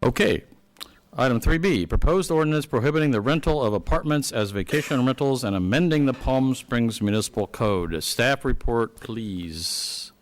Okay. Item 3B, proposed ordinance prohibiting the rental of apartments as vacation rentals and amending the Palm Springs Municipal Code. Staff report, please.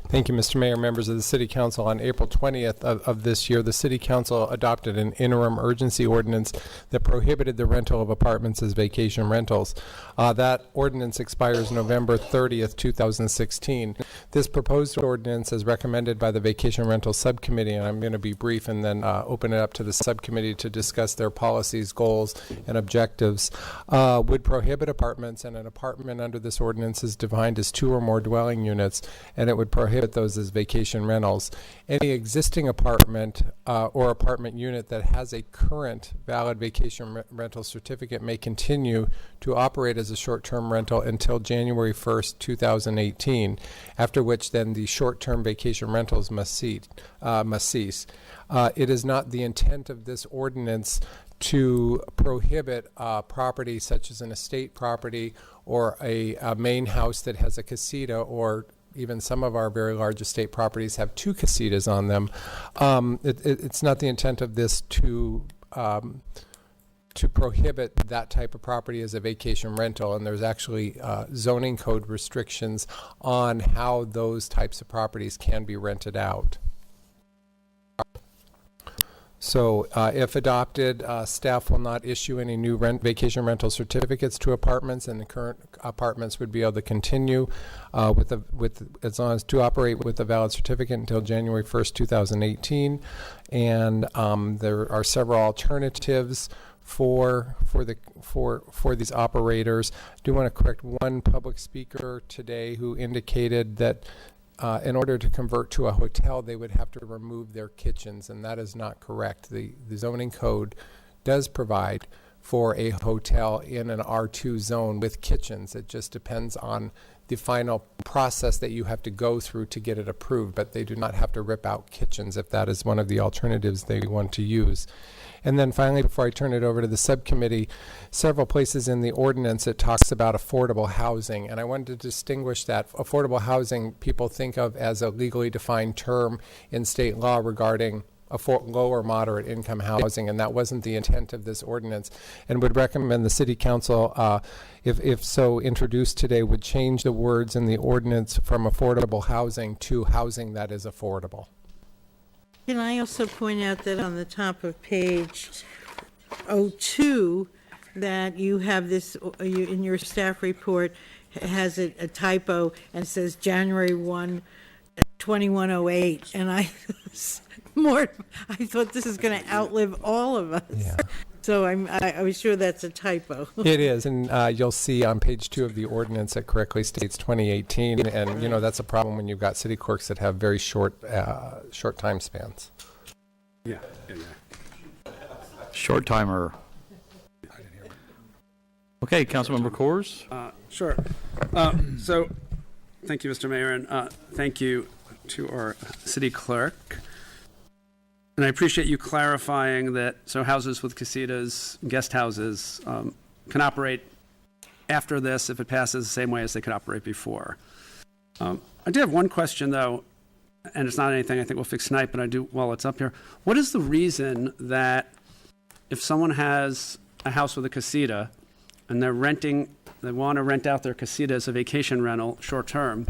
Thank you, Mr. Mayor, members of the City Council. On April 20th of this year, the City Council adopted an interim urgency ordinance that prohibited the rental of apartments as vacation rentals. That ordinance expires November 30th, 2016. This proposed ordinance is recommended by the Vacation Rental Subcommittee, and I'm going to be brief and then open it up to the subcommittee to discuss their policies, goals, and objectives. Would prohibit apartments, and an apartment under this ordinance is defined as 2 or more dwelling units, and it would prohibit those as vacation rentals. Any existing apartment or apartment unit that has a current valid vacation rental certificate may continue to operate as a short-term rental until January 1st, 2018, after which then the short-term vacation rentals must cease. It is not the intent of this ordinance to prohibit property such as an estate property or a main house that has a casita, or even some of our very large estate properties have 2 casitas on them. It's not the intent of this to prohibit that type of property as a vacation rental, and there's actually zoning code restrictions on how those types of properties can be rented out. So if adopted, staff will not issue any new vacation rental certificates to apartments, and the current apartments would be able to continue as long as to operate with a valid certificate until January 1st, 2018. And there are several alternatives for these operators. I do want to correct one public speaker today who indicated that in order to convert to a hotel, they would have to remove their kitchens, and that is not correct. The zoning code does provide for a hotel in an R2 zone with kitchens. It just depends on the final process that you have to go through to get it approved, but they do not have to rip out kitchens if that is one of the alternatives they want to use. And then finally, before I turn it over to the subcommittee, several places in the ordinance it talks about affordable housing, and I wanted to distinguish that. Affordable housing people think of as a legally defined term in state law regarding low or moderate income housing, and that wasn't the intent of this ordinance, and would recommend the City Council, if so introduced today, would change the words in the ordinance from affordable housing to housing that is affordable. Can I also point out that on the top of page 02, that you have this, in your staff report, has a typo and says January 1, 2108, and I thought this is going to outlive all of us. Yeah. So I was sure that's a typo. It is, and you'll see on page 2 of the ordinance it correctly states 2018, and you know that's a problem when you've got city clerks that have very short time spans. Yeah. Short timer. Okay, Councilmember Coors. Sure. So, thank you, Mr. Mayor, and thank you to our city clerk. And I appreciate you clarifying that so houses with casitas, guest houses, can operate after this if it passes the same way as they could operate before. I do have one question, though, and it's not anything I think we'll fix tonight, but I do while it's up here. What is the reason that if someone has a house with a casita and they want to rent out their casita as a vacation rental short-term,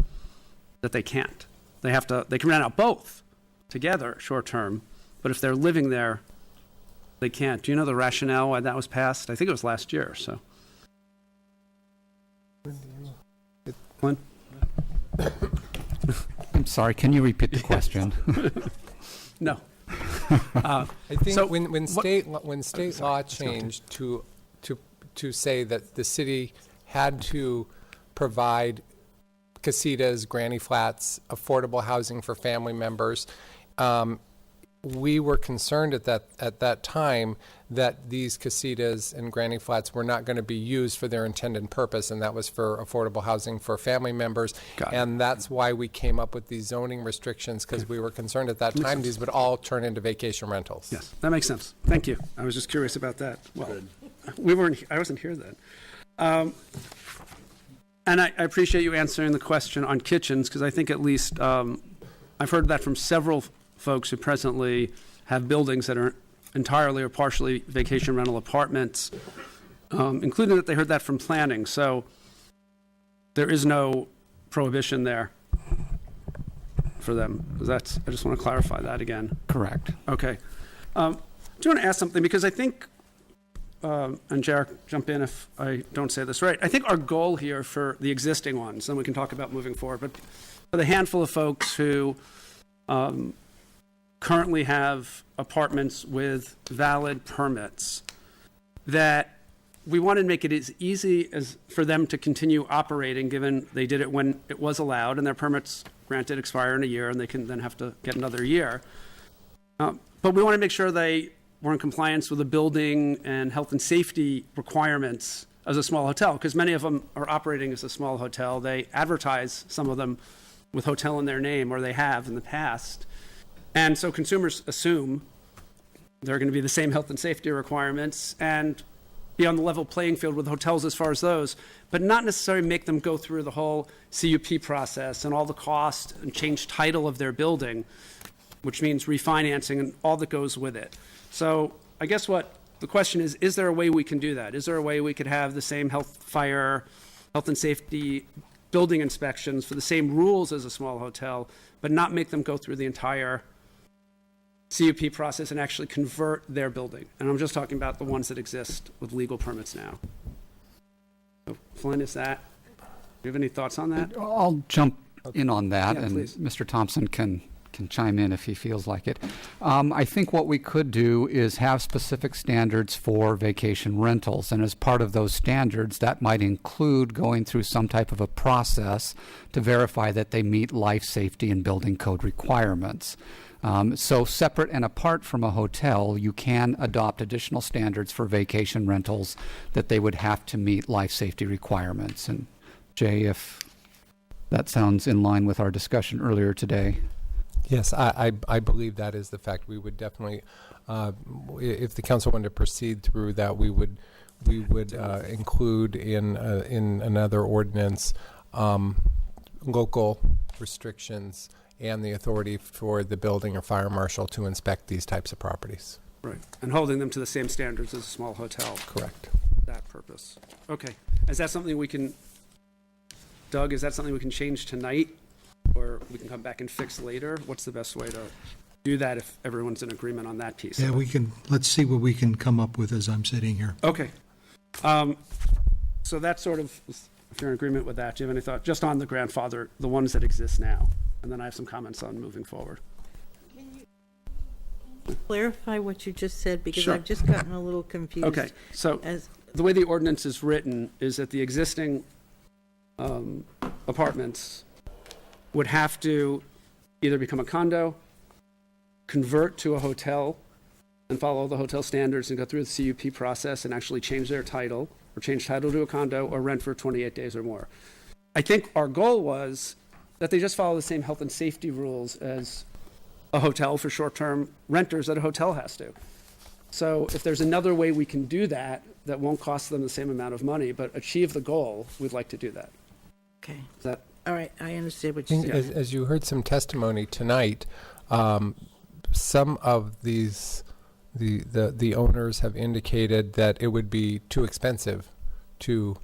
that they can't? They can rent out both together short-term, but if they're living there, they can't. Do you know the rationale why that was passed? I think it was last year. So, Glenn? I'm sorry. Can you repeat the question? No. I think so, when state law changed to say that the city had to provide casitas, granny flats, affordable housing for family members. We were concerned at that time that these casitas and granny flats were not going to be used for their intended purpose, and that was for affordable housing for family members. And that's why we came up with these zoning restrictions, because we were concerned at that time these would all turn into vacation rentals. Yes, that makes sense. Thank you. I was just curious about that. Well, I wasn't here then. And I appreciate you answering the question on kitchens, because I think at least I've heard that from several folks who presently have buildings that are entirely or partially vacation rental apartments, including that they heard that from planning. So there is no prohibition there for them. I just want to clarify that again. Correct. Okay. Do you want to ask something? Because I think, and Jarek, jump in if I don't say this right. I think our goal here for the existing ones, and we can talk about moving forward, but for the handful of folks who currently have apartments with valid permits, that we want to make it as easy as for them to continue operating, given they did it when it was allowed and their permits granted expire in a year and they can then have to get another year. But we want to make sure they were in compliance with the building and health and safety requirements as a small hotel, because many of them are operating as a small hotel. They advertise, some of them, with hotel in their name, or they have in the past. And so consumers assume there are going to be the same health and safety requirements and be on the level playing field with hotels as far as those, but not necessarily make them go through the whole CUP process and all the cost and change title of their building, which means refinancing and all that goes with it. So I guess what the question is there a way we can do that? Is there a way we could have the same health and safety building inspections for the same rules as a small hotel, but not make them go through the entire CUP process and actually convert their building? And I'm just talking about the ones that exist with legal permits now. So Flynn, do you have any thoughts on that? I'll jump in on that, Yeah, and please. Mr. Thompson can chime in if he feels like it. I think what we could do is have specific standards for vacation rentals, and as part of those standards, that might include going through some type of a process to verify that they meet life safety and building code requirements. So separate and apart from a hotel, you can adopt additional standards for vacation rentals that they would have to meet life safety requirements. And Jay, if that sounds in line with our discussion earlier today. Yes, I believe that is the fact. We would definitely, if the council wanted to proceed through that, we would include in another ordinance local restrictions and the authority for the building or fire marshal to inspect these types of properties. Right, and holding them to the same standards as a small hotel. Correct. For that purpose. Okay, is that something we can, Doug, is that something we can change tonight? Or we can come back and fix later? What's the best way to do that if everyone's in agreement on that piece? Yeah, let's see what we can come up with as I'm sitting here. Okay. So that's sort of, if you're in agreement with that, do you have any thought, just on the grandfather, the ones that exist now? And then I have some comments on moving forward. Clarify what you just said, because Sure. I've just gotten a little confused. Okay, so As, the way the ordinance is written is that the existing apartments would have to either become a condo, convert to a hotel, and follow the hotel standards and go through the CUP process and actually change their title, or change title to a condo, or rent for 28 days or more. I think our goal was that they just follow the same health and safety rules as a hotel for short-term renters that a hotel has to. So if there's another way we can do that, that won't cost them the same amount of money, but achieve the goal, we'd like to do that. okay, Is that, all right, I understand what I you think said. as you heard some testimony tonight, some of these, the owners have indicated that it would be too expensive to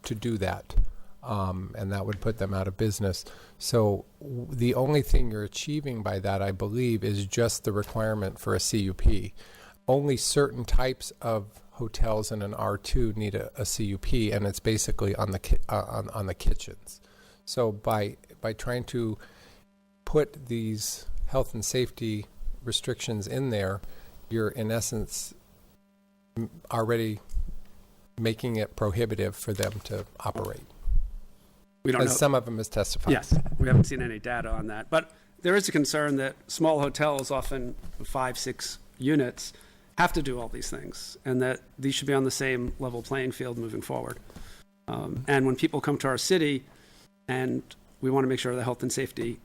do that, and that would put them out of business. So the only thing you're achieving by that, I believe, is just the requirement for a CUP. Only certain types of hotels in an R2 need a CUP, and it's basically on the kitchens. So by trying to put these health and safety restrictions in there, you're in essence already making it prohibitive for them to operate. we don't know. As some of them has testified. Yes, we haven't seen any data on that. But there is a concern that small hotels, often 5-6 units, have to do all these things, and that these should be on the same level playing field moving forward. And when people come to our city, and we want to make sure the health and safety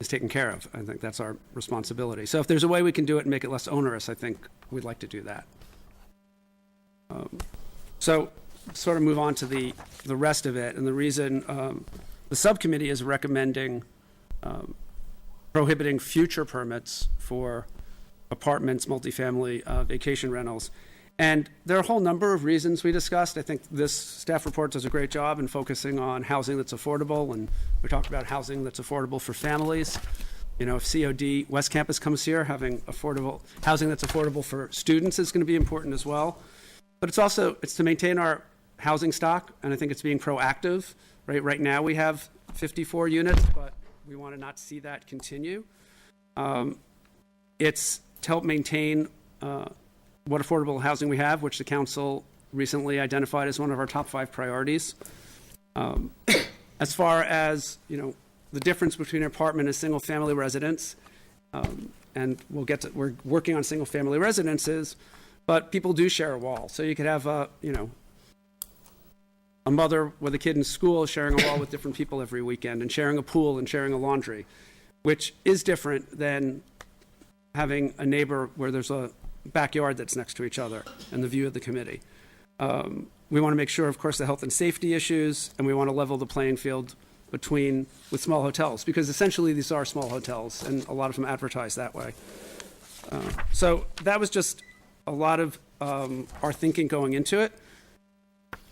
is taken care of, I think that's our responsibility. So if there's a way we can do it and make it less onerous, I think we'd like to do that. So sort of move on to the rest of it, and the reason the subcommittee is recommending prohibiting future permits for apartments, multifamily, vacation rentals. And there are a whole number of reasons we discussed. I think this staff report does a great job in focusing on housing that's affordable, and we talked about housing that's affordable for families. You know, if COD West Campus comes here, having affordable housing that's affordable for students is going to be important as well. But it's to maintain our housing stock, and I think it's being proactive. Right now we have 54 units, but we want to not see that continue. It's to help maintain what affordable housing we have, which the council recently identified as one of our top 5 priorities. As far as, the difference between an apartment and single-family residence, and we're working on single-family residences, but people do share a wall. So you could have a mother with a kid in school sharing a wall with different people every weekend, and sharing a pool and sharing a laundry, which is different than having a neighbor where there's a backyard that's next to each other and the view of the committee. We want to make sure, of course, the health and safety issues, and we want to level the playing field with small hotels, because essentially these are small hotels, and a lot of them advertise that way. So that was just a lot of our thinking going into it.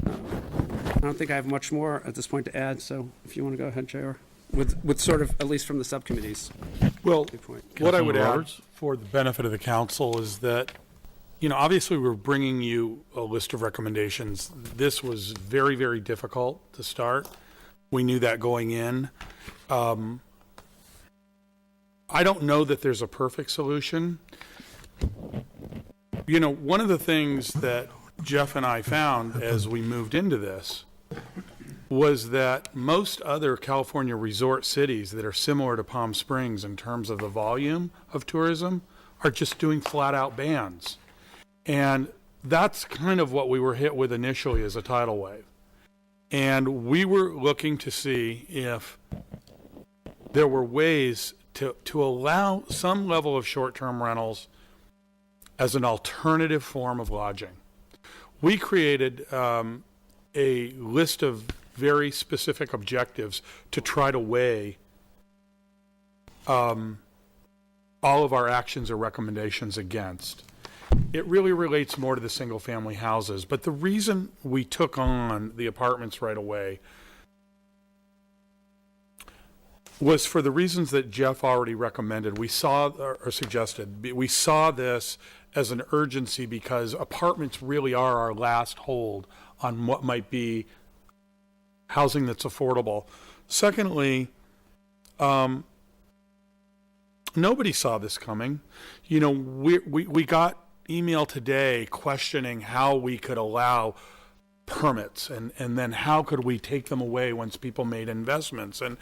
I don't think I have much more at this point to add, so if you want to go ahead, JR, with sort of, at least from the subcommittees. Well, Point. what I would Councilman add Roberts? for the benefit of the council is that, obviously we're bringing you a list of recommendations. This was very, very difficult to start. We knew that going in. I don't know that there's a perfect solution. One of the things that Jeff and I found as we moved into this was that most other California resort cities that are similar to Palm Springs in terms of the volume of tourism are just doing flat out bans. And that's kind of what we were hit with initially as a tidal wave. And we were looking to see if there were ways to allow some level of short-term rentals as an alternative form of lodging. We created a list of very specific objectives to try to weigh all of our actions or recommendations against. It really relates more to the single-family houses, but the reason we took on the apartments right away was for the reasons that Jeff already recommended. We saw, or suggested, we saw this as an urgency because apartments really are our last hold on what might be housing that's affordable. Secondly, nobody saw this coming. We got email today questioning how we could allow permits and then how could we take them away once people made investments. And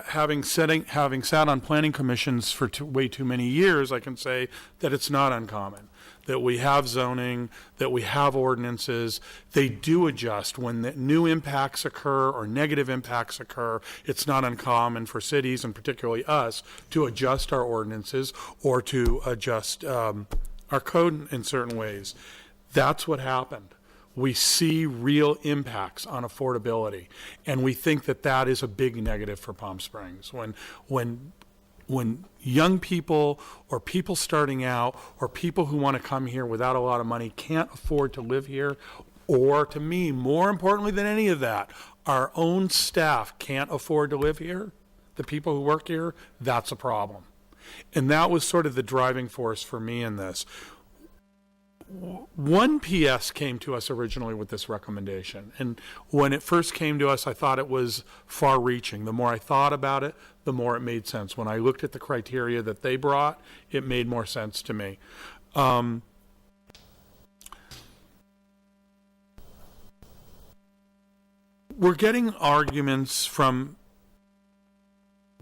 having sat on planning commissions for way too many years, I can say that it's not uncommon that we have zoning, that we have ordinances. They do adjust when the new impacts occur or negative impacts occur. It's not uncommon for cities, and particularly us, to adjust our ordinances or to adjust our code in certain ways. That's what happened. We see real impacts on affordability, and we think that that is a big negative for Palm Springs. When young people or people starting out or people who want to come here without a lot of money can't afford to live here, or to me, more importantly than any of that, our own staff can't afford to live here, the people who work here, that's a problem. And that was sort of the driving force for me in this. One PS came to us originally with this recommendation, and when it first came to us, I thought it was far-reaching. The more I thought about it, the more it made sense. When I looked at the criteria that they brought, it made more sense to me. We're getting arguments from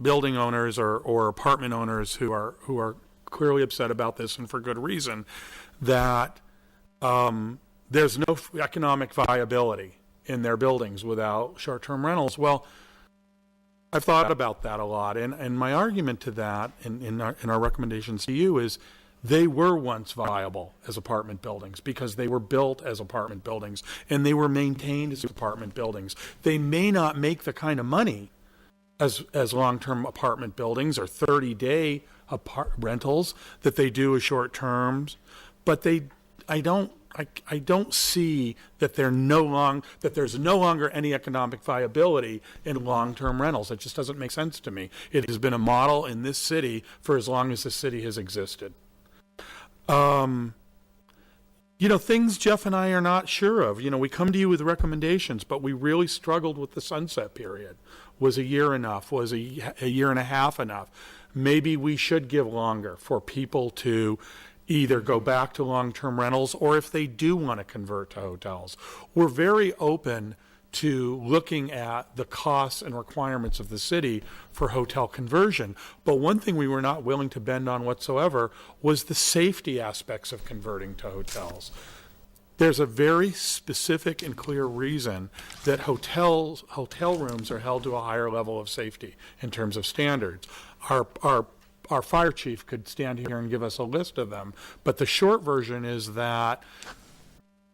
building owners or apartment owners who are clearly upset about this, and for good reason, that there's no economic viability in their buildings without short-term rentals. Well, I've thought about that a lot, and my argument to that in our recommendations to you is they were once viable as apartment buildings because they were built as apartment buildings and they were maintained as apartment buildings. They may not make the kind of money as long-term apartment buildings or 30-day rentals that they do as short terms, but I don't see that there's no longer any economic viability in long-term rentals. It just doesn't make sense to me. It has been a model in this city for as long as the city has existed. Things Jeff and I are not sure of. We come to you with recommendations, but we really struggled with the sunset period. Was a year enough? Was a year and a half enough? Maybe we should give longer for people to either go back to long-term rentals or if they do want to convert to hotels. We're very open to looking at the costs and requirements of the city for hotel conversion. But one thing we were not willing to bend on whatsoever was the safety aspects of converting to hotels. There's a very specific and clear reason that hotel rooms are held to a higher level of safety in terms of standards. Our fire chief could stand here and give us a list of them, but the short version is that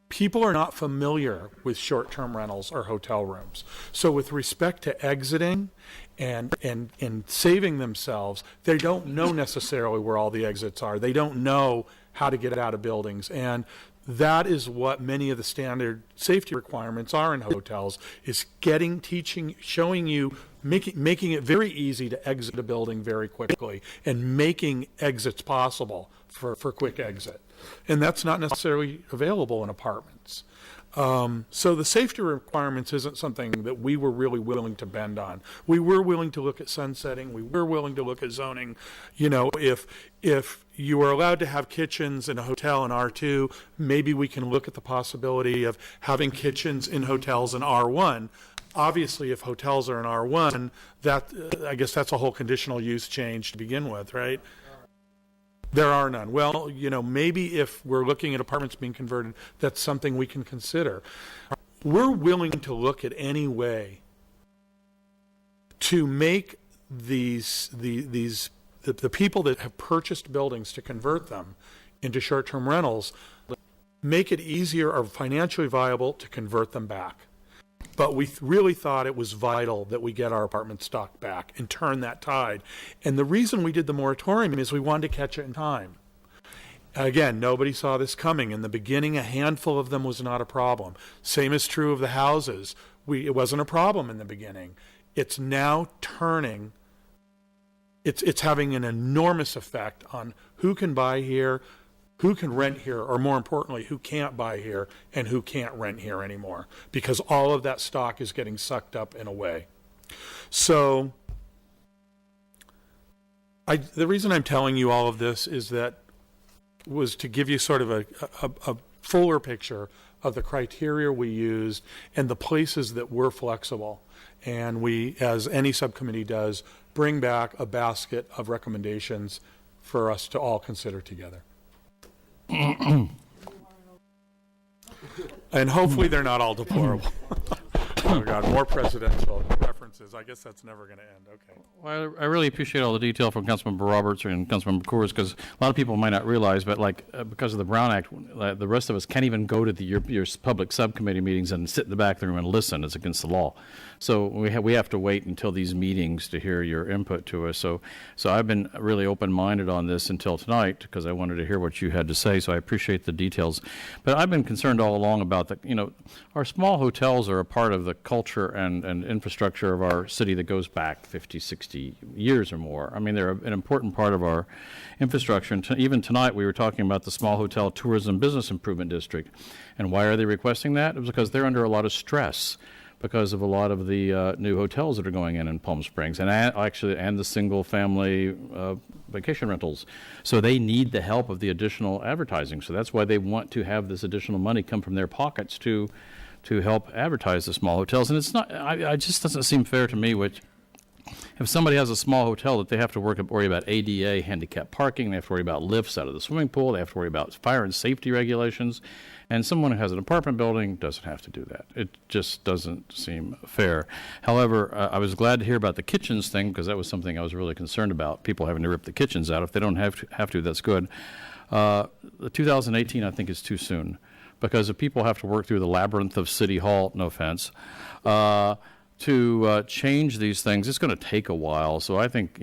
people are not familiar with short-term rentals or hotel rooms. So with respect to exiting and saving themselves, they don't know necessarily where all the exits are. They don't know how to get out of buildings. And that is what many of the standard safety requirements are in hotels, is showing you, making it very easy to exit a building very quickly and making exits possible for quick exit. And that's not necessarily available in apartments. So the safety requirements isn't something that we were really willing to bend on. We were willing to look at sunsetting. We were willing to look at zoning. If you are allowed to have kitchens in a hotel in R2, maybe we can look at the possibility of having kitchens in hotels in R1. Obviously, if hotels are in R1, I guess that's a whole conditional use change to begin with, right? There are none. Well, maybe if we're looking at apartments being converted, that's something we can consider. We're willing to look at any way to make the people that have purchased buildings to convert them into short-term rentals, make it easier or financially viable to convert them back. But we really thought it was vital that we get our apartment stock back and turn that tide. And the reason we did the moratorium is we wanted to catch it in time. Again, nobody saw this coming. In the beginning, a handful of them was not a problem. Same is true of the houses. It wasn't a problem in the beginning. It's now turning. It's having an enormous effect on who can buy here, who can rent here, or more importantly, who can't buy here and who can't rent here anymore, because all of that stock is getting sucked up in a way. So the reason I'm telling you all of this was to give you sort of a fuller picture of the criteria we used and the places that were flexible. And we, as any subcommittee does, bring back a basket of recommendations for us to all consider together. And hopefully they're not all deplorable. Oh God, more presidential references. I guess that's never going to end. Okay. Well, I really appreciate all the detail from Councilmember Roberts and Councilmember Coors, because a lot of people might not realize, but because of the Brown Act, the rest of us can't even go to your public subcommittee meetings and sit in the back of the room and listen. It's against the law. So we have to wait until these meetings to hear your input to us. So I've been really open-minded on this until tonight because I wanted to hear what you had to say. So I appreciate the details. But I've been concerned all along about our small hotels are a part of the culture and infrastructure of our city that goes back 50, 60 years or more. I mean, they're an important part of our infrastructure. And even tonight we were talking about the Small Hotel Tourism Business Improvement District. And why are they requesting that? It was because they're under a lot of stress because of a lot of the new hotels that are going in Palm Springs, and the single-family vacation rentals. So they need the help of the additional advertising. So that's why they want to have this additional money come from their pockets to help advertise the small hotels. And it's not. It just doesn't seem fair to me. If somebody has a small hotel, that they have to worry about ADA, handicap parking, they have to worry about lifts out of the swimming pool, they have to worry about fire and safety regulations, and someone who has an apartment building doesn't have to do that. It just doesn't seem fair. However, I was glad to hear about the kitchens thing, because that was something I was really concerned about, people having to rip the kitchens out. If they don't have to, that's good. The 2018, I think, is too soon, because if people have to work through the labyrinth of City Hall, no offense, change these things, it's going to take a while. So I think,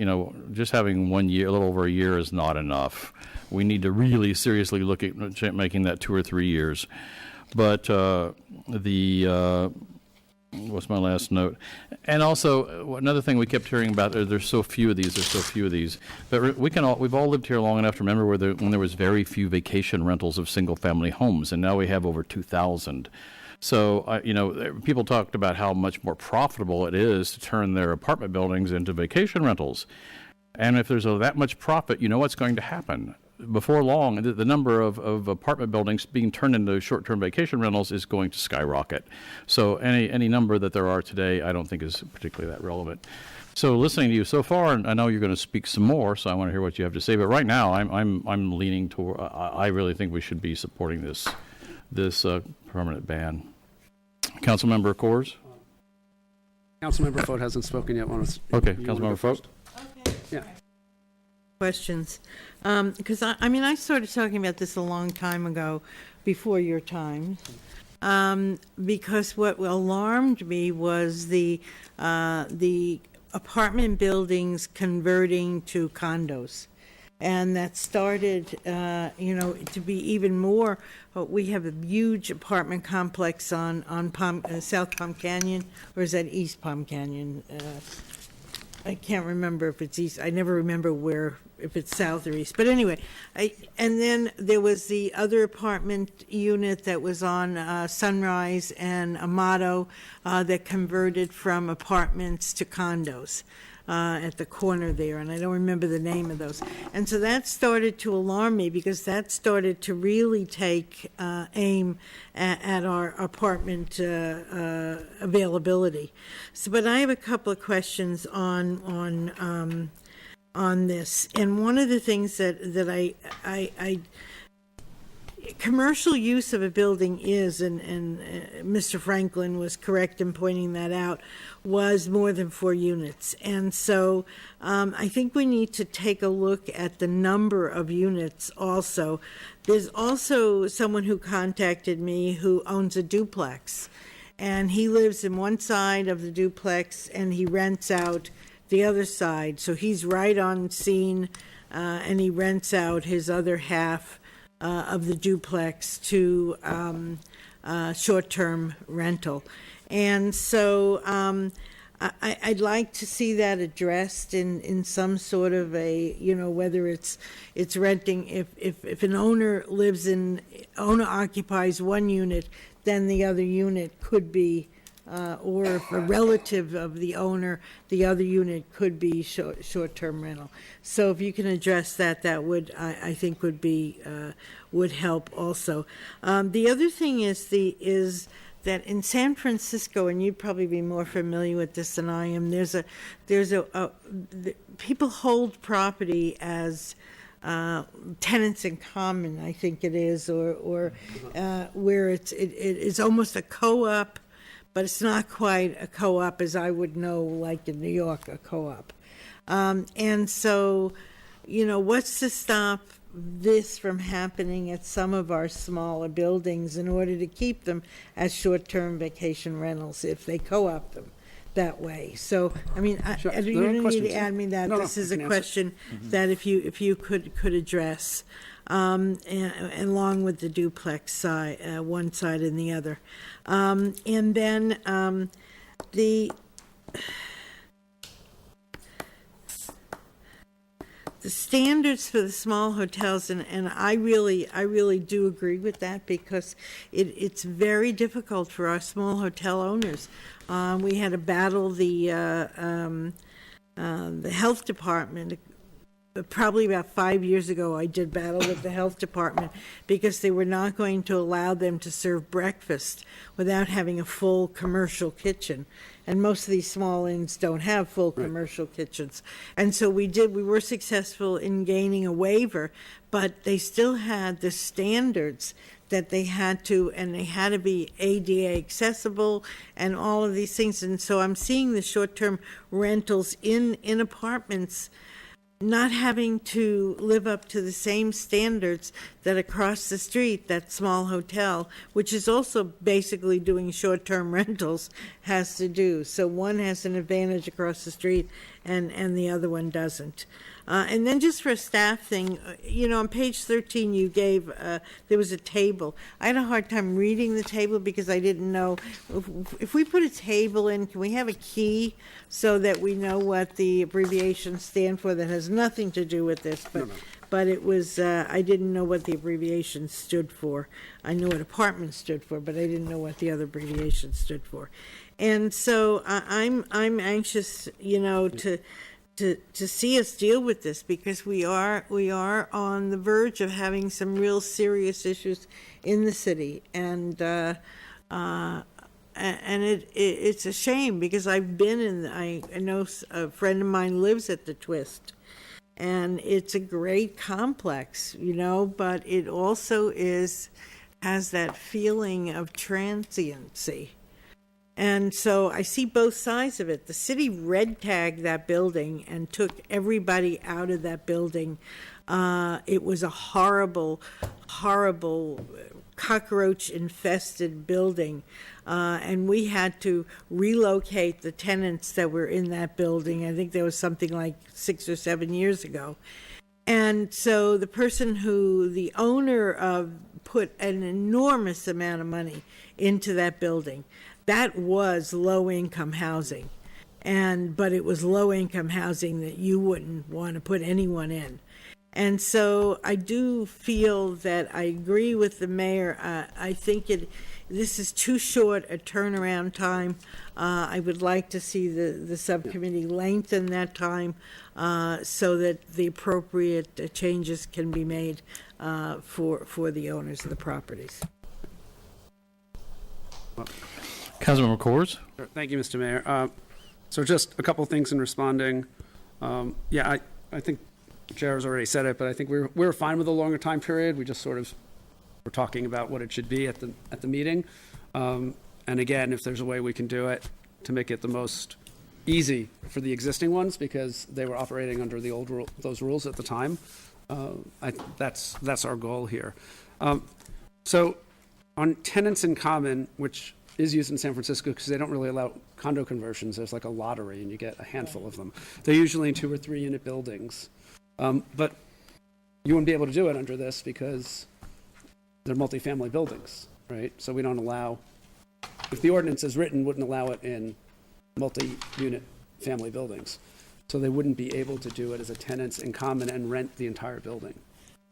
just having 1 year, a little over a year is not enough. We need to really seriously look at making that 2 or 3 years. But what's my last note? And also, another thing we kept hearing about, there's so few of these, But we've all lived here long enough to remember when there was very few vacation rentals of single-family homes, and now we have over 2,000. So, people talked about how much more profitable it is to turn their apartment buildings into vacation rentals. And if there's that much profit, you know what's going to happen. Before long, the number of apartment buildings being turned into short-term vacation rentals is going to skyrocket. So any number that there are today, I don't think is particularly that relevant. So listening to you so far, and I know you're going to speak some more, so I want to hear what you have to say. But right now, I'm leaning toward. I really think we should be supporting this permanent ban. Councilmember Coors? Councilmember Foat hasn't spoken yet. Okay, Councilmember Foat? Okay. Yeah. Questions. Because, I started talking about this a long time ago, before your time, because what alarmed me was the apartment buildings converting to condos. And that started, to be even more. We have a huge apartment complex on South Palm Canyon, or is that East Palm Canyon? I can't remember if it's east. I never remember if it's south or east. But anyway, and then there was the other apartment unit that was on Sunrise and Amato that converted from apartments to condos at the corner there, and I don't remember the name of those. And so that started to alarm me, because that started to really take aim at our apartment availability. So, but I have a couple of questions on this, and one of the things that I commercial use of a building is, and Mr. Franklin was correct in pointing that out, was more than 4 units. And so I think we need to take a look at the number of units also. There's also someone who contacted me who owns a duplex, and he lives in one side of the duplex and he rents out the other side. So he's right on scene, and he rents out his other half of the duplex to short-term rental. And so I'd like to see that addressed in some sort of a, whether it's renting, if an owner occupies one unit, then the other unit could be, or if a relative of the owner, the other unit could be short-term rental. So if you can address that, that would, I think, would help also. The other thing is that in San Francisco, and you'd probably be more familiar with this than I am, people hold property as tenants in common, I think it is, or where it is almost a co-op, but it's not quite a co-op as I would know, like in New York, a co-op. And so, what's to stop this from happening at some of our smaller buildings in order to keep them as short-term vacation rentals if they co-op them that way? So, Sure. you There are don't need questions. to add me that. No, This is I a can answer. question that if you could address, and along with the duplex side, one side and the other. And then the standards for the small hotels, and I really do agree with that, because it's very difficult for our small hotel owners. We had to battle the health department. Probably about 5 years ago, I did battle with the health department because they were not going to allow them to serve breakfast without having a full commercial kitchen. And most of these small inns don't have full commercial kitchens. And so we were successful in gaining a waiver, but they still had the standards that they had to, and they had to be ADA accessible and all of these things. And so I'm seeing the short-term rentals in apartments not having to live up to the same standards that across the street, that small hotel, which is also basically doing short-term rentals, has to do. So one has an advantage across the street and the other one doesn't. And then just for a staff thing, on page 13 you gave, there was a table. I had a hard time reading the table because I didn't know, if we put a table in, can we have a key so that we know what the abbreviations stand for? That has nothing to do with this, but it was, I didn't know what the abbreviation stood for. I knew what apartment stood for, but I didn't know what the other abbreviation stood for. And so I'm anxious, to see us deal with this, because we are on the verge of having some real serious issues in the city, and it's a shame, because I've been I know a friend of mine lives at the Twist, and it's a great complex, but it also has that feeling of transiency. And so I see both sides of it. The city red tagged that building and took everybody out of that building. It was a horrible, horrible cockroach-infested building. And we had to relocate the tenants that were in that building. I think there was something like 6 or 7 years ago. And so the owner of, put an enormous amount of money into that building. That was low-income housing, but it was low-income housing that you wouldn't want to put anyone in. And so I do feel that I agree with the mayor. I think this is too short a turnaround time. I would like to see the subcommittee lengthen that time so that the appropriate changes can be made for the owners of the properties. Councilmember Coors? Thank you, Mr. Mayor. So just a couple things in responding. I think Chair has already said it, but I think we were fine with a longer time period. We just sort of were talking about what it should be at the meeting. And again, if there's a way we can do it to make it the most easy for the existing ones, because they were operating under the old those rules at the time, that's our goal here. So on tenants in common, which is used in San Francisco because they don't really allow condo conversions. There's like a lottery and you get a handful of them. They're usually in 2 or 3 unit buildings. But you wouldn't be able to do it under this because they're multifamily buildings, right? So we don't allow, if the ordinance is written, wouldn't allow it in multi-unit family buildings. So they wouldn't be able to do it as a tenants in common and rent the entire building.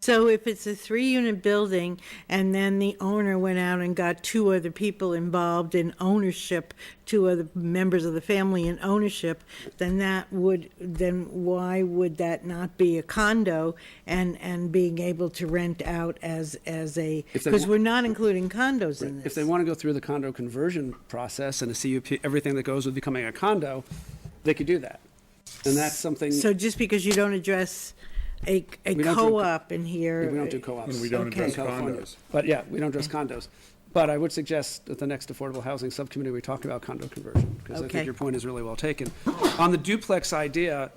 So if it's a 3-unit building and then the owner went out and got 2 other people involved in ownership, 2 other members of the family in ownership, then why would that not be a condo and being able to rent out as a, because we're not including condos in this. If they want to go through the condo conversion process and a CUP, everything that goes with becoming a condo, they could do that. And that's something. So just because you don't address a co-op in here. We don't do co-ops. And we don't address California. condos. But yeah, we don't address condos. But I would suggest at the next Affordable Housing Subcommittee, we talk about condo conversion, because I think your point is really well taken. On the duplex idea,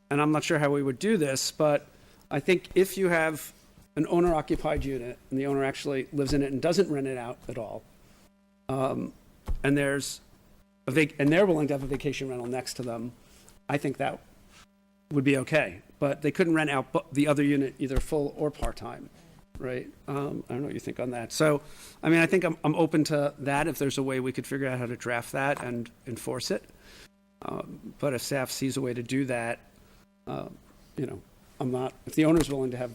and I'm not sure how we would do this, but I think if you have an owner-occupied unit and the owner actually lives in it and doesn't rent it out at all, and there's and they're willing to have a vacation rental next to them, I think that would be okay. But they couldn't rent out the other unit either full or part-time, right? I don't know what you think on that. So, I mean, I think I'm open to that if there's a way we could figure out how to draft that and enforce it. But if staff sees a way to do that, I'm not, if the owner's willing to have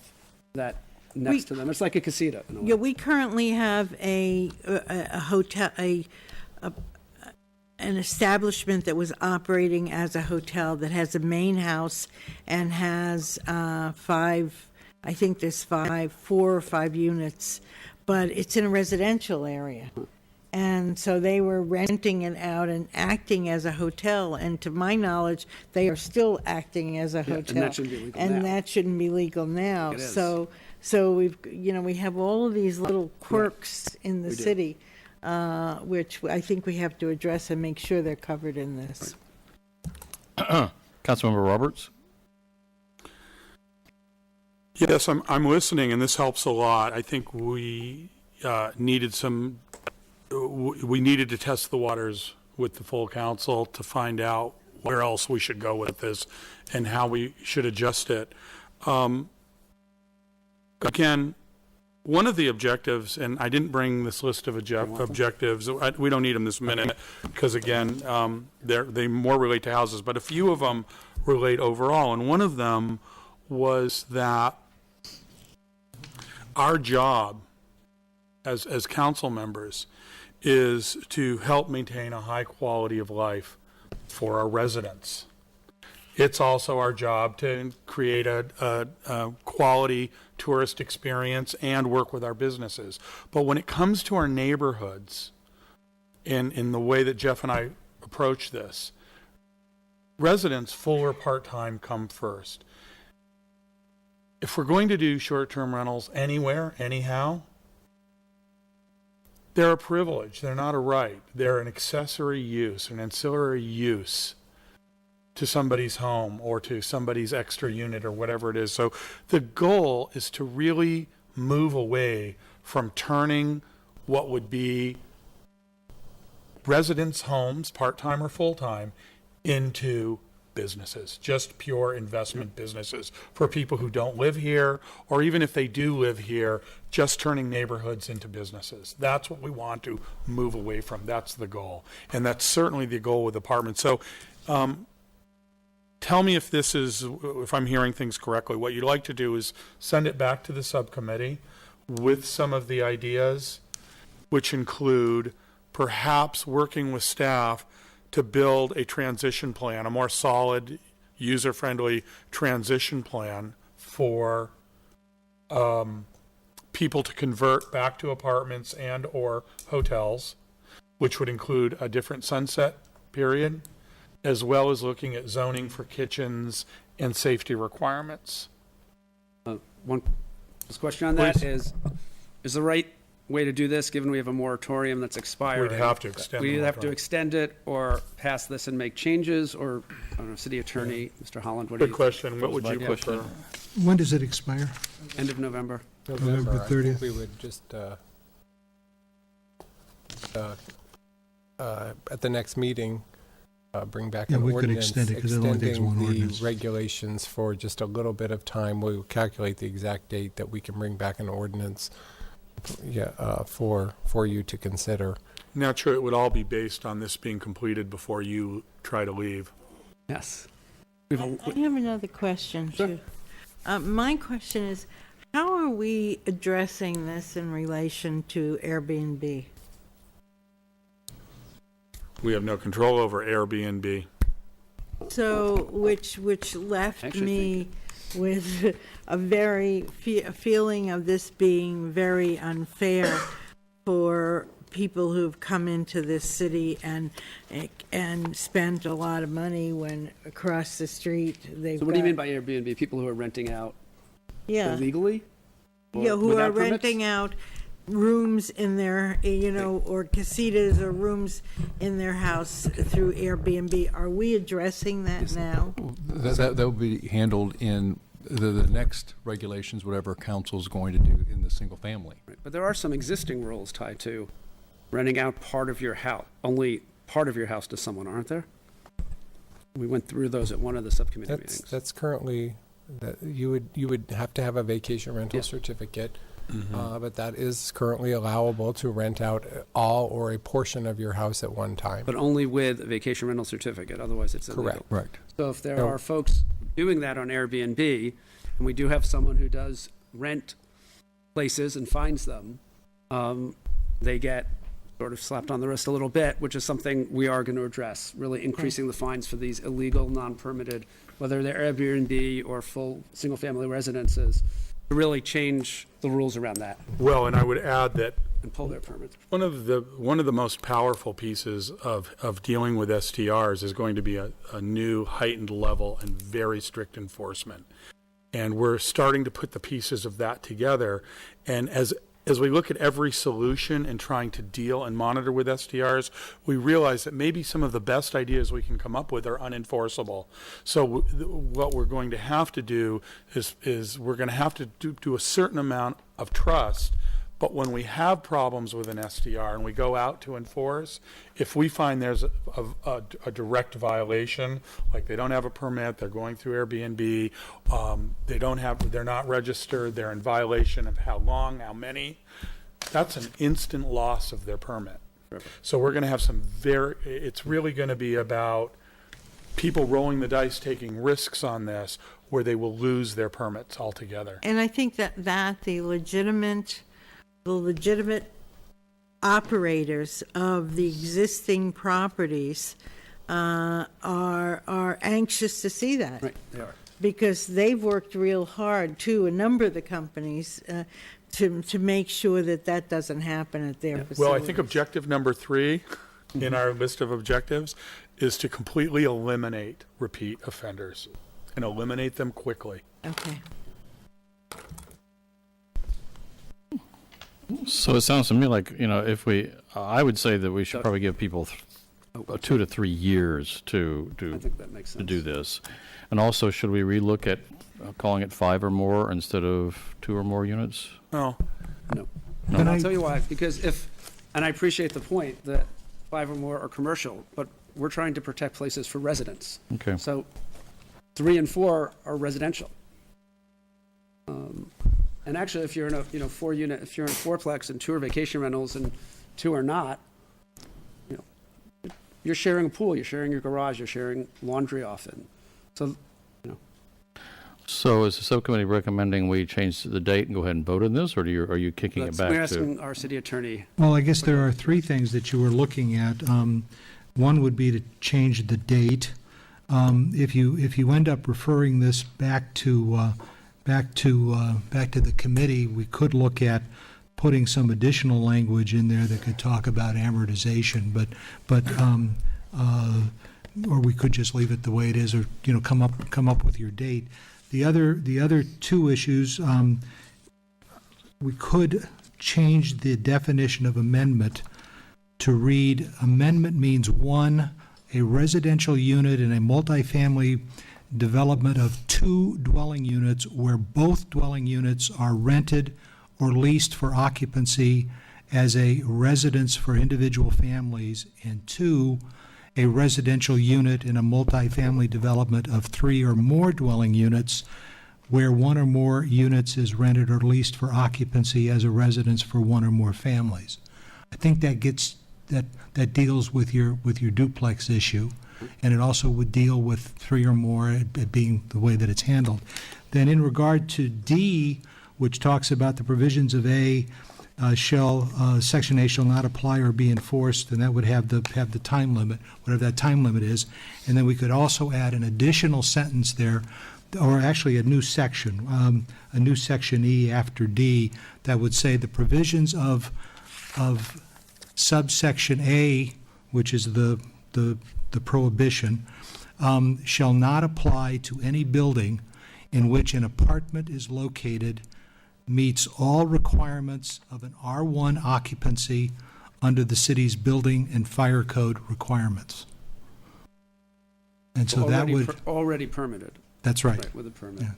that next to them, it's like a casita in a way. Yeah, we currently have a hotel, an establishment that was operating as a hotel that has a main house and has 5, I think there's 4 or 5 units, but it's in a residential area. And so they were renting it out and acting as a hotel. And to my knowledge, they are still acting as a hotel. And that shouldn't be legal now. And that shouldn't be legal now. It is. So we've, we have all of these little quirks in the We do. city, which I think we have to address and make sure they're covered in this. Councilmember Roberts? Yes, I'm listening, and this helps a lot. I think we needed we needed to test the waters with the full council to find out where else we should go with this and how we should adjust it. Again, one of the objectives, and I didn't bring this list of objectives, we don't need them this minute, because again, they more relate to houses, but a few of them relate overall, and one of them was that our job as council members is to help maintain a high quality of life for our residents. It's also our job to create a quality tourist experience and work with our businesses. But when it comes to our neighborhoods, in the way that Jeff and I approach this, residents, full or part-time, come first. If we're going to do short-term rentals anywhere, anyhow, they're a privilege. They're not a right. They're an accessory use, an ancillary use to somebody's home or to somebody's extra unit or whatever it is. So the goal is to really move away from turning what would be residents' homes, part-time or full-time, into businesses, just pure investment businesses for people who don't live here, or even if they do live here, just turning neighborhoods into businesses. That's what we want to move away from. That's the goal. And that's certainly the goal with apartments. So tell me if I'm hearing things correctly. What you'd like to do is send it back to the subcommittee with some of the ideas, which include perhaps working with staff to build a transition plan, a more solid, user-friendly transition plan for people to convert back to apartments and or hotels, which would include a different sunset period, as well as looking at zoning for kitchens and safety requirements. One question on that Please. is the right way to do this, given we have a moratorium that's expiring? We'd have to extend We the either have to moratorium. extend it or pass this and make changes, or, I don't know, City Attorney, Mr. Holland, what do Good you, question. What would my you question. prefer? When does it expire? end of November? November I think 30th. we would just, at the next meeting, bring back Yeah, an we could ordinance extend it, 'cause it only takes one extending ordinance. the regulations for just a little bit of time. We'll calculate the exact date that we can bring back an ordinance, for you to consider. Naturally, it would all be based on this being completed before you try to leave. Yes. I have another question, too. My question is, how are we addressing this in relation to Airbnb? We have no control over Airbnb. So, which left Actually, me with a feeling of this being very unfair for people who've come into this city and spent a lot of money when across the street they've So what do you got- mean by Airbnb? People who are renting out Yeah, illegally? Or yeah, who without are permits? renting out rooms in their, or casitas or rooms in their house through Airbnb. Are we addressing that now? That will be handled in the next regulations, whatever council's going to do in the single family. Right. But there are some existing rules tied to renting out part of your house, only part of your house to someone, aren't there? We went through those at one of the subcommittee meetings. That's currently, that you would have to have a vacation rental Yeah. certificate, but that is currently allowable to rent out all or a portion of your house at one time. But only with a vacation rental certificate, otherwise it's illegal. Correct. So if there No. are folks doing that on Airbnb, and we do have someone who does rent places and finds them, they get sort of slapped on the wrist a little bit, which is something we are going to address, really increasing the fines for these illegal, non-permitted, whether they're Airbnb or full single-family residences, to really change the rules around that Well, and I would add that and pull their permits. one of the most powerful pieces of dealing with STRs is going to be a new heightened level and very strict enforcement. And we're starting to put the pieces of that together. And as as we look at every solution and trying to deal and monitor with STRs, we realize that maybe some of the best ideas we can come up with are unenforceable. So what we're going to have to do is we're going to have to do a certain amount of trust. But when we have problems with an STR and we go out to enforce, if we find there's a direct violation, like they don't have a permit, they're going through Airbnb, they're not registered, they're in violation of how long, how many, that's an instant loss of their permit. So we're going to have it's really going to be about people rolling the dice, taking risks on this, where they will lose their permits altogether. And I think that the legitimate operators of the existing properties are anxious to see that. Right, they are. Because they've worked real hard, too, a number of the companies, to make sure that doesn't happen at their facilities. Well, I think objective number 3 in our list of objectives is to completely eliminate repeat offenders and eliminate them quickly. Okay. So it sounds to me like, I would say that we should probably give people 2 to 3 years to I think that makes sense. to do this. And also, should we relook at calling it 5 or more instead of 2 or more units? Oh, No. And I'll tell you why, because and I appreciate the point that 5 or more are commercial, but we're trying to protect places for residents. Okay. So 3 and 4 are residential. And actually, if you're in a, if you're in a fourplex and 2 are vacation rentals and 2 are not, you're sharing a pool, you're sharing your garage, you're sharing laundry often. So, So is the subcommittee recommending we change the date and go ahead and vote on this, or are you kicking it back we're to? asking our city attorney. Well, I guess there are 3 things that you were looking at. One would be to change the date. If you end up referring this back to the committee, we could look at putting some additional language in there that could talk about amortization, or we could just leave it the way it is, or come up with your date. The other 2 issues, we could change the definition of amendment to read: amendment means 1, a residential unit in a multifamily development of 2 dwelling units where both dwelling units are rented or leased for occupancy as a residence for individual families, and 2, a residential unit in a multifamily development of 3 or more dwelling units where 1 or more units is rented or leased for occupancy as a residence for 1 or more families. I think that deals with your duplex issue, and it also would deal with 3 or more, it being the way that it's handled. Then in regard to D, which talks about the provisions of A, Section A shall not apply or be enforced, and that would have the time limit, whatever that time limit is. And then we could also add an additional sentence there, or actually a new section E after D, that would say the provisions of subsection A, which is the prohibition, shall not apply to any building in which an apartment is located, meets all requirements of an R1 occupancy under the city's building and fire code requirements. And so that would... Already permitted. That's right. With a permit. Yeah.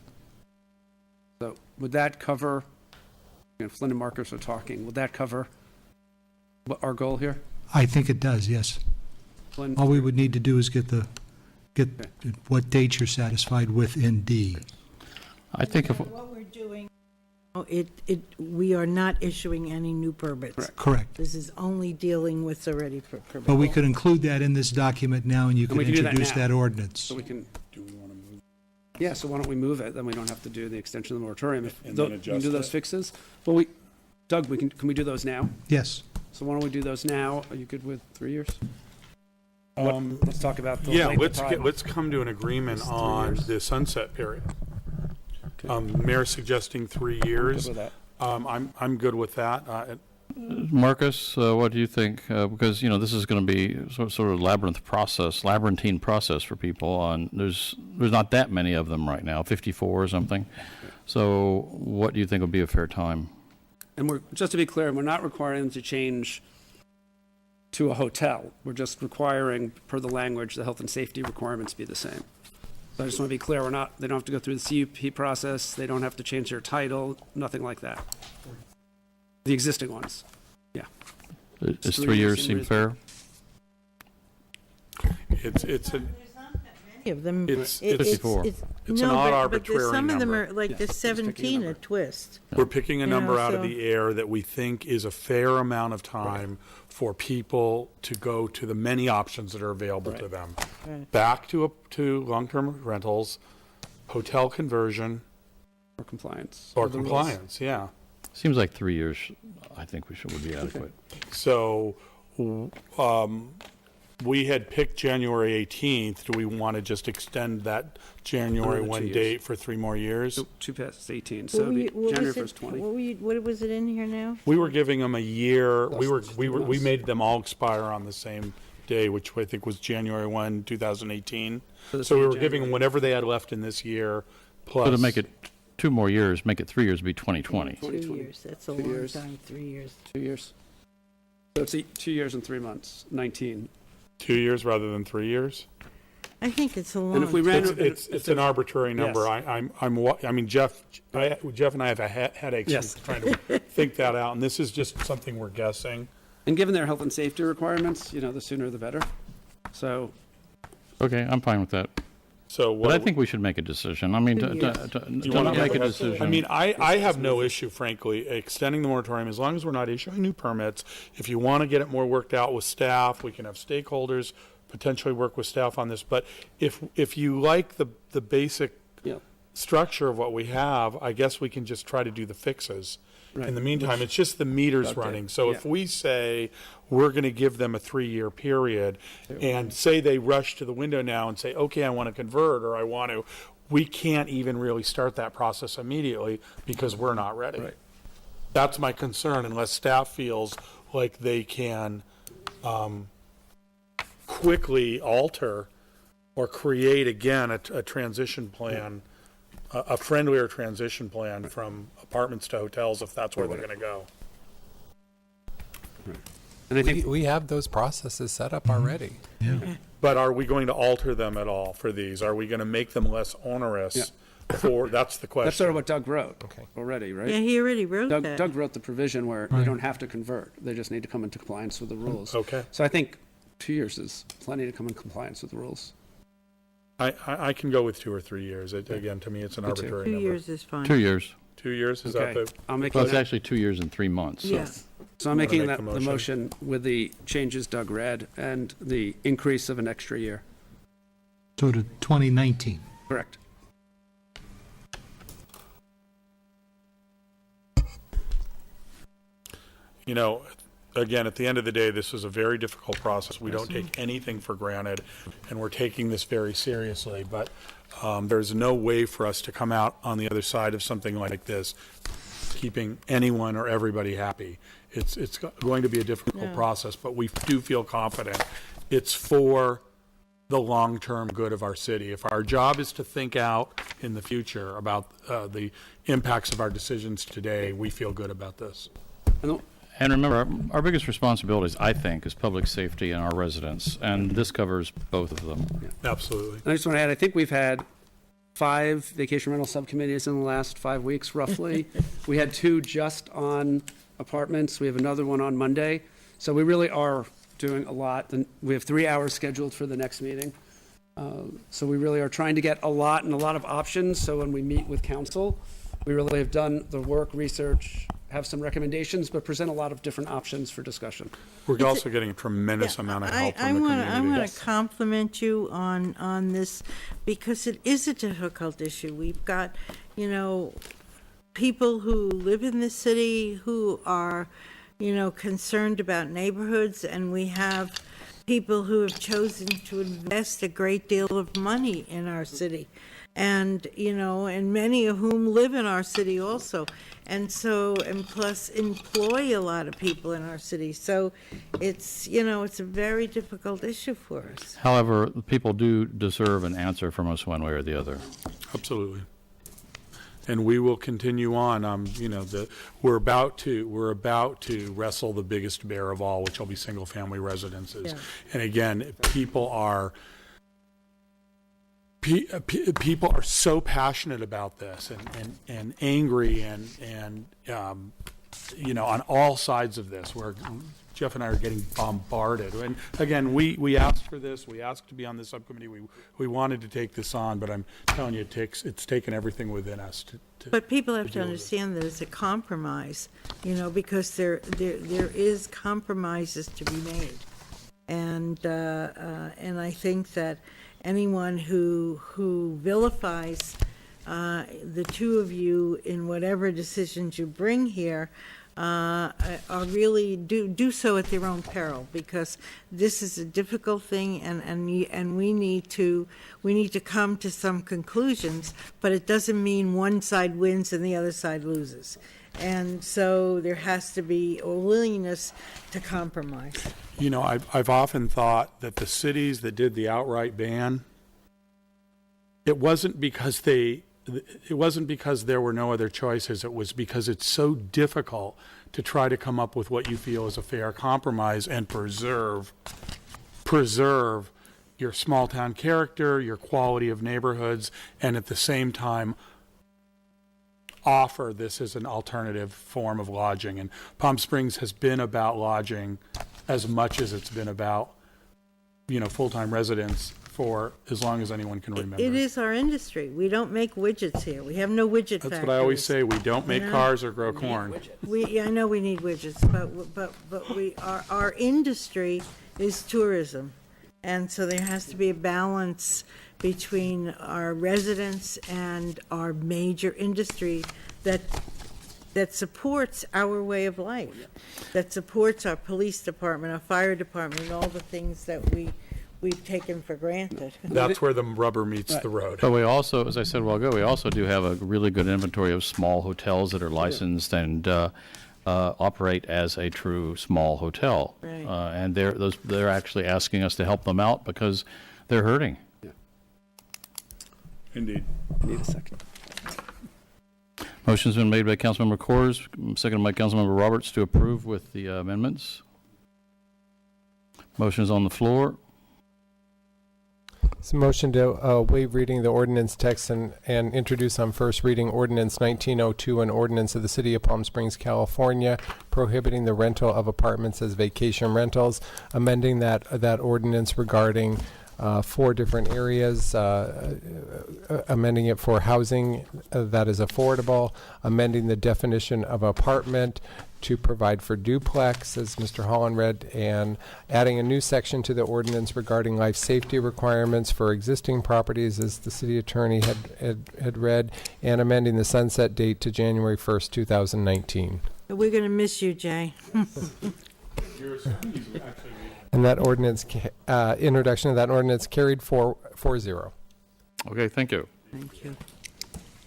So would that cover, Flynn and Marcus are talking, would that cover our goal here? I think it does, yes. Flynn? All we would need to do is get what dates you're satisfied with in D. I think if, What we're doing, we are not issuing any new permits. Correct. This is only dealing with already permits. But we could include that in this document now, and you could we can do that introduce now. that ordinance. So we can. Yeah, so why don't we move it? Then we don't have to do the extension of the moratorium. And then We can adjust do those it. fixes. Well, Doug, can we do those now? Yes. So why don't we do those now? Are you good with 3 years? Um, Let's talk about the yeah, length of time. let's come to an agreement It's 3 on years. the sunset period. Okay. Mayor suggesting 3 years. Good with that. I'm good with that. Marcus, what do you think? Because, this is going to be sort of labyrinthine process for people. There's not that many of them right now, 54 or something. So what do you think would be a fair time? And we're, just to be clear, we're not requiring them to change to a hotel. We're just requiring, per the language, the health and safety requirements be the same. So I just want to be clear, they don't have to go through the CUP process, they don't have to change their title, nothing like that. The existing ones, yeah. Does 3 years seem fair? It's a, Many of them. It's- it- 54. It's an no, odd but arbitrary some of them number. are, like Yeah, the just picking a 17, a number. twist. we're picking a You know, number out of so- the air that we think is a fair amount of time for people to go to the many options that are available to Right. them. Right. Back to long-term rentals, hotel conversion, Or compliance. or with the rules. compliance, yeah. Seems like 3 years, I think would be adequate. So, we had picked January 18th. Do we want to just extend that January Another 2 1 years. date for 3 more years? So 2 past 18, What so were it'd be you- what January was it- 1st, 20. What was it in here now? We were giving them a year. We Less. made them all expire on the same day, which I think was January 1, 2018. So this So we would were be giving them January. whatever they had left in this year, plus. So to make it 2 more years, make it 3 years, be 2020. 2 years, that's a 2 long years. time, 3 years. 2 years. So it's 2 years and 3 months, 19. 2 years rather than 3 years. I think it's a long. And if we ran, It's an arbitrary number. Yes. I mean, Jeff and I have headaches Yes. from trying to think that out, and this is just something we're guessing. and given their health and safety requirements, the sooner the better. So, Okay, I'm fine with that. So what? But I think we should make a decision. I mean, to years. not make a decision. I mean, I have no issue, frankly, extending the moratorium as long as we're not issuing new permits. If you want to get it more worked out with staff, we can have stakeholders potentially work with staff on this. But if you like the basic yeah, structure of what we have, I guess we can just try to do the fixes. Right. In the meantime, it's just the meters Doug did. running. So if Yeah. we say we're going to give them a 3-year period and say they rush to the window now and say, okay, I want to convert or I want to, we can't even really start that process immediately because we're not ready. Right. That's my concern unless staff feels like they can quickly alter or create again a transition plan, a friendlier transition plan from apartments to hotels if that's where they're going to go. and I think We have those processes set up already. But are we going to alter them at all for these? Are we going to make them less onerous for, that's the question. that's sort of what Doug wrote Okay. already, right? Yeah, he already wrote that. Doug wrote the provision where they don't have to convert; they just need to come into compliance with the rules. Okay. So I think 2 years is plenty to come in compliance with the rules. I can go with 2 or 3 years. Again, to me, it's an Me too. arbitrary 2 number. years is fine. 2 years. 2 years, is that Okay, the? I'm making Well, it's that. actually 2 years and 3 months. So. Yeah. So I'm making make that the the motion. motion with the changes Doug read and the increase of an extra year. So to 2019. Correct. You know, again, at the end of the day, this is a very difficult process. We don't take anything for granted, and we're taking this very seriously. But there's no way for us to come out on the other side of something like this, keeping anyone or everybody happy. It's going to be a difficult Yeah. process, but we do feel confident it's for the long-term good of our city. If our job is to think out in the future about the impacts of our decisions today, we feel good about this. And And remember, our biggest responsibilities, I think, is public safety and our residents, and this covers both of them. Absolutely. I just want to add, I think we've had 5 vacation rental subcommittees in the last 5 weeks, roughly. We had 2 just on apartments. We have another one on Monday. So we really are doing a lot. And we have 3 hours scheduled for the next meeting. So we really are trying to get a lot and a lot of options. So when we meet with council, we really have done the work, research, have some recommendations, but present a lot of different options for discussion. We're also getting a tremendous amount of help I from the want community. to compliment you on this because it is a difficult issue. We've got, people who live in the city who are, concerned about neighborhoods, and we have people who have chosen to invest a great deal of money in our city. And, and many of whom live in our city also. And plus employ a lot of people in our city. So it's, it's a very difficult issue for us. However, people do deserve an answer from us one way or the other. Absolutely. and we will continue on. We're about to wrestle the biggest bear of all, which will be single-family residences. Yeah. And again, people are so passionate about this and angry and on all sides of this, where Jeff and I are getting bombarded. And again, we asked for this. We asked to be on the subcommittee. We wanted to take this on, but I'm telling you, it's taken everything within us to But people have to deal with it. understand that it's a compromise, because there is compromises to be made. And I think that anyone who vilifies the two of you in whatever decisions you bring here are really do so at their own peril, because this is a difficult thing, and we need to come to some conclusions, but it doesn't mean one side wins and the other side loses. And so there has to be a willingness to compromise. I've often thought that the cities that did the outright ban, it wasn't because there were no other choices. It was because it's so difficult to try to come up with what you feel is a fair compromise and preserve your small town character, your quality of neighborhoods, and at the same time offer this as an alternative form of lodging. And Palm Springs has been about lodging as much as it's been about, full-time residents for as long as anyone can remember. It is our industry. We don't make widgets here. We have no widget factories. That's what I always say. We don't make cars or grow corn. I know we need widgets, but our industry is tourism. And so there has to be a balance between our residents and our major industry that supports our way of life, that supports our police department, our fire department, and all the things that we've taken for granted. That's where the rubber meets the road. But we also, as I said a while ago, we also do have a really good inventory of small hotels that are licensed and operate as a true small hotel. Right. And they're actually asking us to help them out because they're hurting. Indeed. Need a second. Motion's been made by Councilmember Coors, seconded by Councilmember Roberts to approve with the amendments. Motion is on the floor. It's a motion to waive reading the ordinance text and introduce on first reading ordinance 1902, an ordinance of the City of Palm Springs, California, prohibiting the rental of apartments as vacation rentals, amending that ordinance regarding 4 different areas, amending it for housing that is affordable, amending the definition of apartment to provide for duplex, as Mr. Holland read, and adding a new section to the ordinance regarding life safety requirements for existing properties, as the city attorney had read, and amending the sunset date to January 1st, 2019. We're going to miss you, Jay. And that ordinance, introduction of that ordinance carried 4-0. Okay, thank you. Thank you.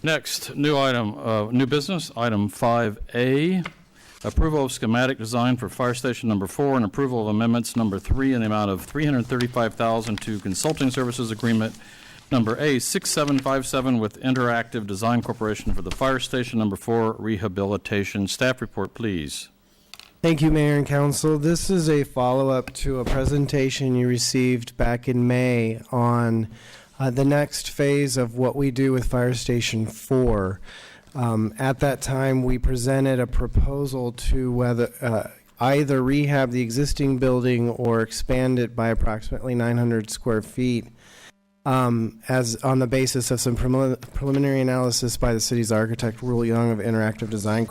Next, new business, item 5A, approval of schematic design for Fire Station Number 4 and approval of amendments Number 3 in the amount of $335,000 to consulting services agreement Number A 6757 with Interactive Design Corporation for the Fire Station Number 4 rehabilitation. Staff report, please. Thank you, Mayor and Council. This is a follow-up to a presentation you received back in May on the next phase of what we do with Fire Station 4. At that time, we presented a proposal to whether either rehab the existing building or expand it by approximately 900 square feet, as on the basis of some preliminary analysis by the city's architect, Rule Young of Interactive Design